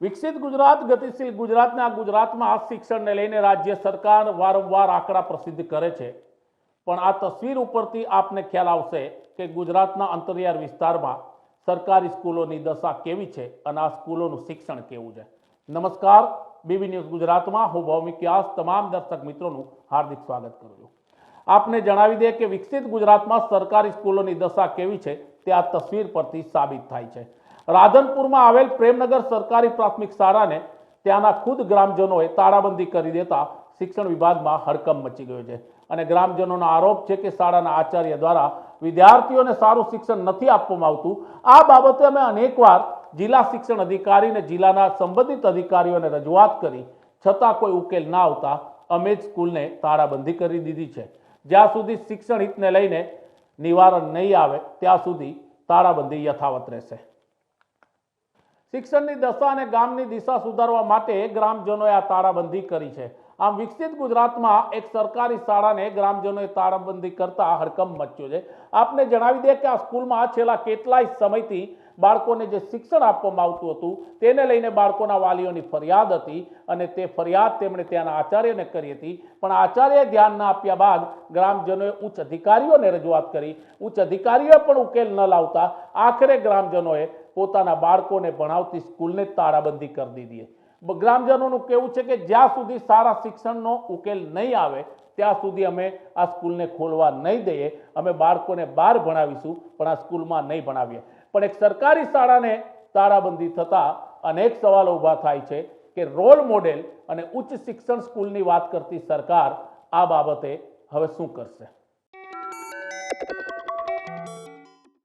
વિકસિત ગુજરાત ગતિશીલ ગુજરાતના ગુજરાતમાં આ શિક્ષણને લઈને રાજ્ય સરકાર વારંવાર આંકડા પ્રસિદ્ધ કરે છે, પણ આ તસવીર ઉપરથી આપને ખ્યાલ આવશે કે ગુજરાતના અંતરિયાળ વિસ્તારમાં સરકારી સ્કૂલોની દશા કેવી છે અને આ સ્કૂલોનું શિક્ષણ કેવું છે। નમસ્કાર, બીબી ન્યૂઝ ગુજરાતમાં હું ભૌમિક વ્યાસ તમામ દર્શક મિત્રોનું હાર્દિક સ્વાગત કરું છું। આપને જણાવી દે કે વિકસિત ગુજરાતમાં સરકારી સ્કૂલોની દશા કેવી છે તે આ તસવીર પરથી સાબિત થાય છે। રાધનપુરમાં આવેલ પ્રેમનગર સરકારી પ્રાથમિક શાળાને ત્યાંના ખુદ ગ્રામજનોએ તાળાબંધી કરી દેતા શિક્ષણ વિભાગમાં હડકંપ મચી ગયો છે અને ગ્રામજનોનો આરોપ છે કે શાળાના આચાર્ય દ્વારા વિદ્યાર્થીઓને સારું શિક્ષણ નથી આપવામાં આવતું। આ બાબતે અમે અનેકવાર જિલ્લા શિક્ષણ અધિકારી અને જિલ્લાના સંબંધિત અધિકારીઓને રજૂઆત કરી, છતાં કોઈ ઉકેલ ના આવતા અમે જ સ્કૂલને તાળાબંધી કરી દીધી છે। જ્યાં સુધી શિક્ષણ હિતને લઈને નિવારણ નહીં આવે ત્યાં સુધી તાળાબંધી યથાવત રહેશે। શિક્ષણની દશા અને ગામની દિશા સુધારવા માટે ગ્રામજનોએ આ તાળાબંધી કરી છે। આમ વિકસિત ગુજરાતમાં એક સરકારી શાળાને ગ્રામજનોએ તાળાબંધી કરતા હડકંપ મચ્યો છે। આપને જણાવી દે કે આ સ્કૂલમાં છેલ્લા કેટલાય સમયથી બાળકોને જે શિક્ષણ આપવામાં આવતું હતું તેને લઈને બાળકોના વાલીઓની ફરિયાદ હતી અને તે ફરિયાદ તેમણે ત્યાંના આચાર્યને કરી હતી, પણ આચાર્યએ ધ્યાન ન આપ્યા બાદ ગ્રામજનોએ ઉચ્ચ અધિકારીઓને રજૂઆત કરી। ઉચ્ચ અધિકારીઓએ પણ ઉકેલ ન લાવતા આખરે ગ્રામજનોએ પોતાના બાળકોને ભણાવતી સ્કૂલને તાળાબંધી કરી દીધી। ગ્રામજનોનું કહેવું છે કે જ્યાં સુધી સારા શિક્ષણનો ઉકેલ નહીં આવે ત્યાં સુધી અમે આ સ્કૂલને ખોલવા નહીં દઈએ। અમે બાળકોને બહાર ભણાવીશું પણ આ સ્કૂલમાં નહીં ભણાવીએ। પણ એક સરકારી શાળાને તાળાબંધી થતા અનેક સવાલો ઊભા થાય છે કે રોલ મોડેલ અને ઉચ્ચ શિક્ષણ સ્કૂલની વાત કરતી સરકાર આ બાબતે હવે શું કરશે।